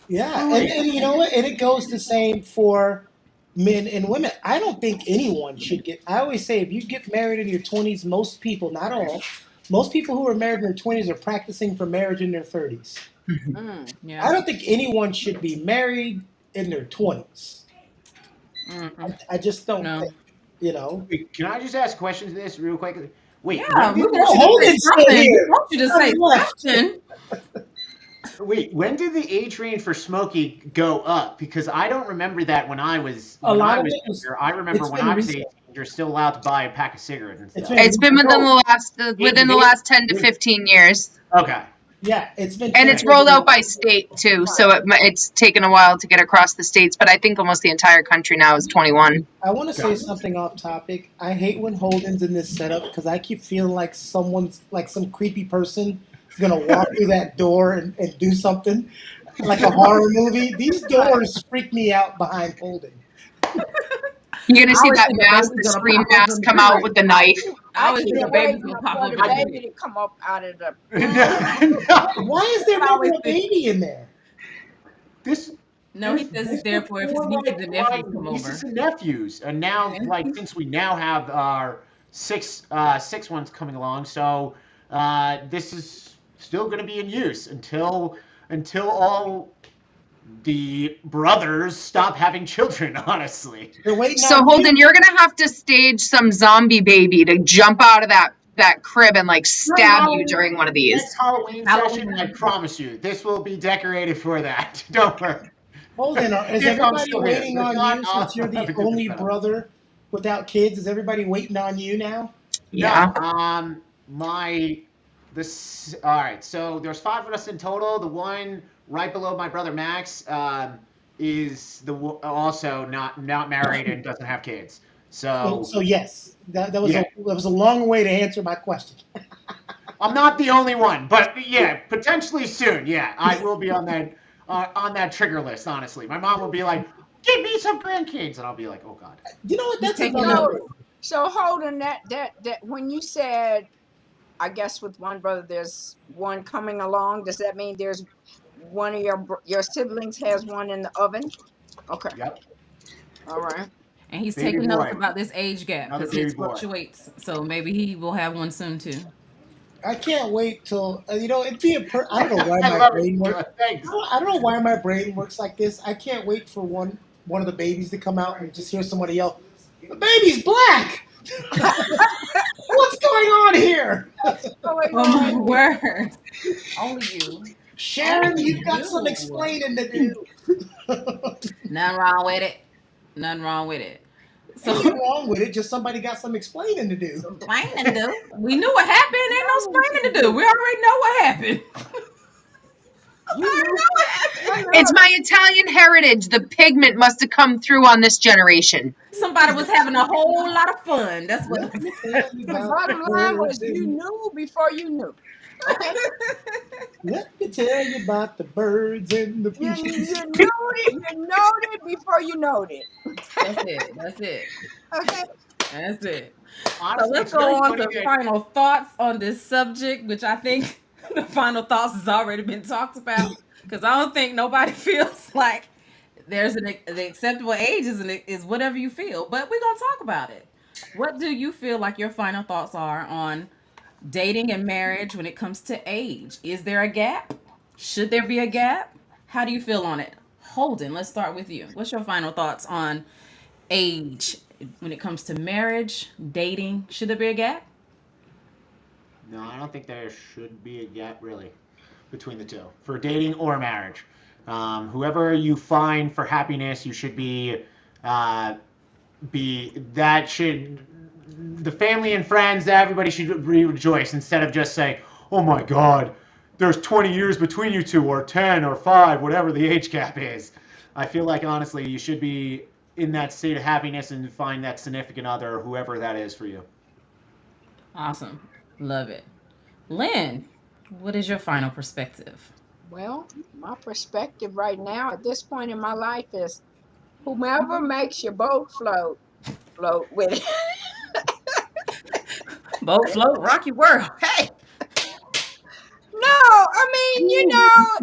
Yeah, and you know what? And it goes the same for men and women. I don't think anyone should get. I always say if you get married in your 20s, most people, not all, most people who are married in their 20s are practicing for marriage in their 30s. Mm. Yeah. I don't think anyone should be married in their 20s. Mm-mm. I just don't No. think, you know. Wait, can I just ask questions to this real quick? Wait, Yeah, we when want did, you to say Hogan's still something. We here. want you to say Left. something. when did the age range for smoking go up? Because I don't remember that when I was A lot I of was it was- younger. I remember it's when been I was recent. 18, you're still allowed to buy a pack of cigarettes and It's stuff. it's been within the last 10 to 15 years. Okay. Yeah, it's been. And it's rolled out by state too, so it's taken a while to get across the states. But I think almost the entire country now is 21. I want to say something off topic. I hate when Holden's in this setup because I keep feeling like someone's, like some creepy person is going to walk through that door and do something like a horror movie. These doors freak me out behind Holden. You're gonna I see always that think the mask, baby's the gonna scream pop up mask in come the out night. with the knife. I always think the can't baby's wait gonna pop for up. the in the baby to come up out of the. Why is there I always never a think- baby in there? This No, he says it's there for if his more nieces like and nephews my come over. nieces and nephews, and now like since we now have our six ones coming along, so this is still going to be in use until all the brothers stop having children. Honestly, They're waiting So on Holden, you. you're gonna have to stage some zombie baby to jump out of that crib and like stab you during one of these. next Halloween session, I promise you, this will be decorated for that. Don't worry. Holden, is If I'm everybody still here. waiting If on not, you I'll since you're have a the different only setup. brother without kids? Is everybody waiting on you now? Yeah. No, all right. So there's 5 of us in total. The one right below my brother Max is also not married and doesn't have kids. So yes, that was Yeah. that was a long way to answer my question. I'm not the only one, but yeah, potentially soon. Yeah, I will be on that trigger list. Honestly, my mom will be like, "Give me some grandkids," and I'll be like, "Oh God." You know what? That's taking another. So Holden, that when you said, I guess with one brother there's one coming along, does that mean there's one of your siblings has one in the oven? Okay, Yep. all right. And he's Baby taking notes boy. about this age gap Another because baby it boy. fluctuates. So maybe he will have one soon too. I can't wait till it'd be I don't know why I my love brain it. works. Thanks. I don't know why my brain works like this. I can't wait for one of the babies to come out and just hear somebody yell, "The baby's black." What's going on here? Oh my word! Only you. Sharon, you've got some explaining to do. Nothing wrong with it. Nothing wrong with it. So Nothing wrong with it. Just somebody got some explaining to do. explaining to do. We knew what happened. Ain't no explaining to do. We already know what happened. You know, It's my Italian heritage. The pigment must have come through on this generation. Somebody was having a whole lot of fun. That's what. Let me tell you the about bottom the line birds was you in- knew before you knew. Okay. Let me tell you about the birds and the You bees. knowed it before you knowed it. That's it. That's it. Okay. That's it. So Honestly, let's it's very go on funny to that- final thoughts on this subject, which I think the final thoughts has already been talked about. Because I don't think nobody feels like there's the acceptable age is whatever you feel. But we're gonna talk about it. What do you feel like your final thoughts are on dating and marriage when it comes to age? Is there a gap? Should there be a gap? How do you feel on it? Holden, let's start with you. What's your final thoughts on age when it comes to marriage, dating? Should there be a gap? No, I don't think there should be a gap really between the two for dating or marriage. Whoever you find for happiness, you should be that should the family and friends. Everybody should rejoice instead of just saying, "Oh my God, there's 20 years between you two, or 10 or 5, whatever the age gap is." I feel like honestly, you should be in that state of happiness and find that significant other, whoever that is for you. Awesome. Love it. Lynn, what is your final perspective? Well, my perspective right now at this point in my life is whomever makes your boat float, float with it. Boat float, rocky world. Hey. No, I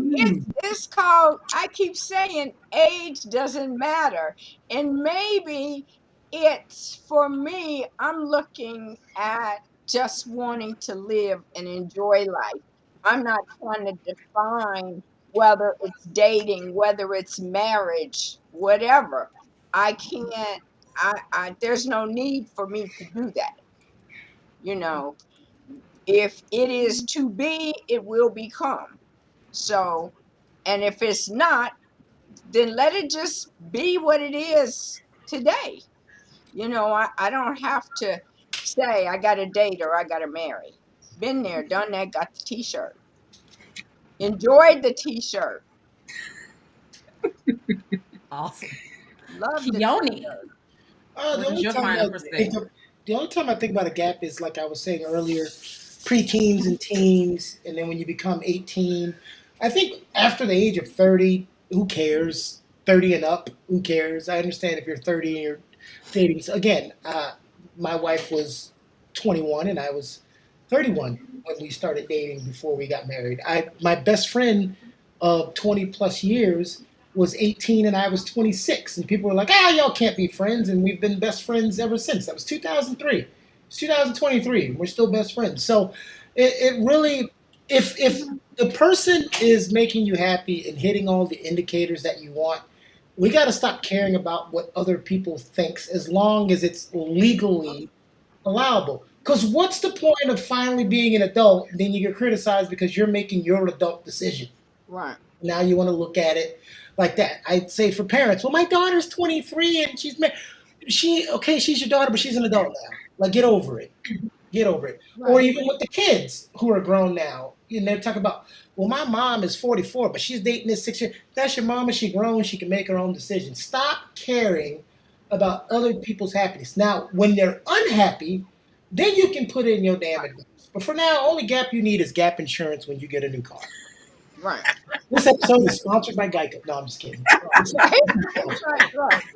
mean, it's called, I keep saying age doesn't matter. And maybe it's for me, I'm looking at just wanting to live and enjoy life. I'm not trying to define whether it's dating, whether it's marriage, whatever. I can't, there's no need for me to do that. You know, if it is to be, it will become. So, and if it's not, then let it just be what it is today. I don't have to say I got to date or I got to marry. Been there, done that, got the t-shirt. Enjoyed the t-shirt. Awesome. Love the Keone, t-shirt. what is your final perspective? The only time I think about a gap is like I was saying earlier, preteens and teens, and then when you become 18. I think after the age of 30, who cares? 30 and up, who cares? I understand if you're 30 and you're dating. So again, my wife was 21 and I was 31 when we started dating before we got married. My best friend of 20 plus years was 18 and I was 26. And people were like, y'all can't be friends. And we've been best friends ever since. That was 2003. It's 2023. And we're still best friends. So it really, if the person is making you happy and hitting all the indicators that you want, we got to stop caring about what other people thinks as long as it's legally allowable. Because what's the point of finally being an adult and then you get criticized because you're making your adult decision? Right. Now you want to look at it like that. I'd say for parents, well, my daughter's 23 and she's she's your daughter, but she's an adult now. Like, get over it. Get over it. Right. Or even with the kids who are grown now, they're talking about, well, my mom is 44, but she's dating this 6 year. That's your mom, and she grown. She can make her own decisions. Stop caring about other people's happiness. Now, when they're unhappy, then you can put in your damn advice. But for now, only gap you need is gap insurance when you get a new car. Right. This episode is sponsored by Geico. No, I'm just kidding. Right.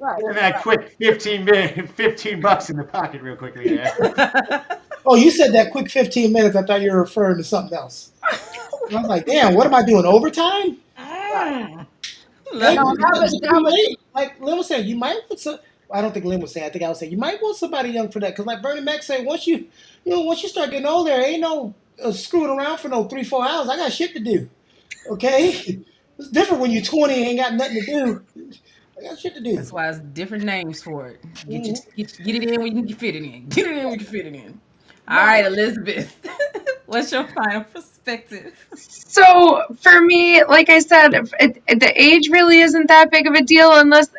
And that quick 15 bucks in the pocket real quickly. Yeah. Oh, you said that quick 15 minutes. I thought you were referring to something else. I was like, damn, what am I doing? Overtime? Mm. Hey, No, that was like Lynn was saying, you might want some. I don't think Lynn was saying. I think I was saying you might want somebody young for that. Because like Bernie Mac said, once you start getting older, ain't no screwing around for no 3-4 hours. I got shit to do. Okay, it's different when you're 20 and ain't got nothing to do. I got shit to do. That's why it's different names for it. Get it in when you can fit it in. Get it in when you can fit it in. All right, Elizabeth. What's your final perspective? So for me, like I said, the age really isn't that big of a deal unless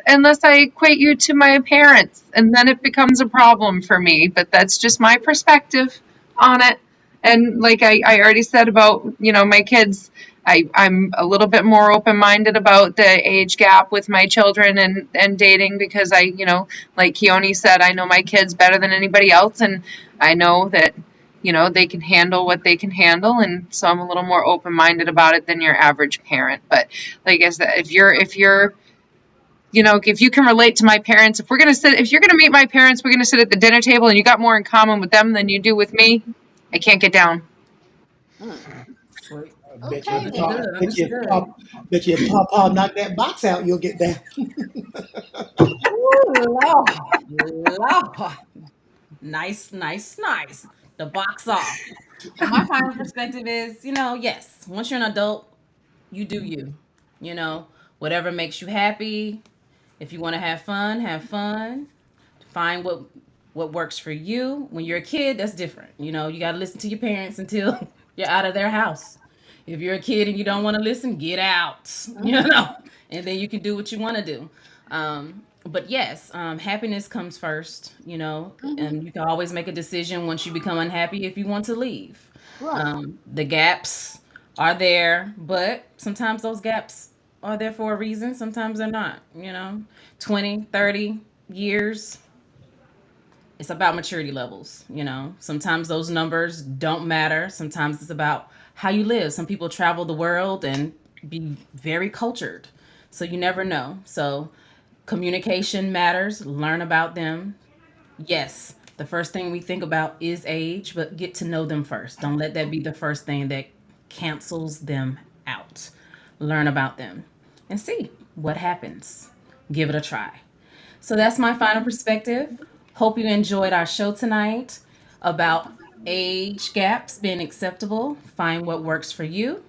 I equate you to my parents, and then it becomes a problem for me. But that's just my perspective on it. And like I already said about my kids, I'm a little bit more open-minded about the age gap with my children and dating because like Keone said, I know my kids better than anybody else, and I know that they can handle what they can handle, and so I'm a little more open-minded about it than your average parent. But like I said, if you're if you can relate to my parents, if you're gonna meet my parents, we're gonna sit at the dinner table, and you got more in common with them than you do with me, I can't get down. Sweet. Bet Okay, you if Papa knock that box out, you'll get that. Ooh, Lord. Nice. The box off. My final perspective is, yes, once you're an adult, you do you. Whatever makes you happy. If you want to have fun, have fun. Find what works for you. When you're a kid, that's different. You got to listen to your parents until you're out of their house. If you're a kid and you don't want to listen, get out. And then you can do what you want to do. But yes, happiness comes first, and you can always make a decision once you become unhappy if you want to leave. right. The gaps are there, but sometimes those gaps are there for a reason. Sometimes they're not, 20, 30, years, it's about maturity levels. Sometimes those numbers don't matter. Sometimes it's about how you live. Some people travel the world and be very cultured. So you never know. So communication matters. Learn about them. Yes, the first thing we think about is age, but get to know them first. Don't let that be the first thing that cancels them out. Learn about them and see what happens. Give it a try. So that's my final perspective. Hope you enjoyed our show tonight about age gaps being acceptable. Find what works for you.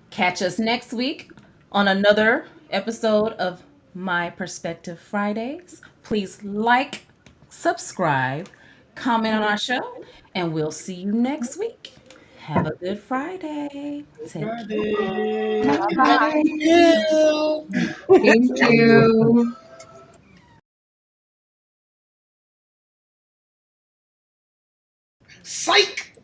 Catch us next week on another episode of My Perspective Fridays. Please like, subscribe, comment on our show, and we'll see you next week. Have a good Friday. Take care. Friday. Bye. Yeah. Thank you. Psych.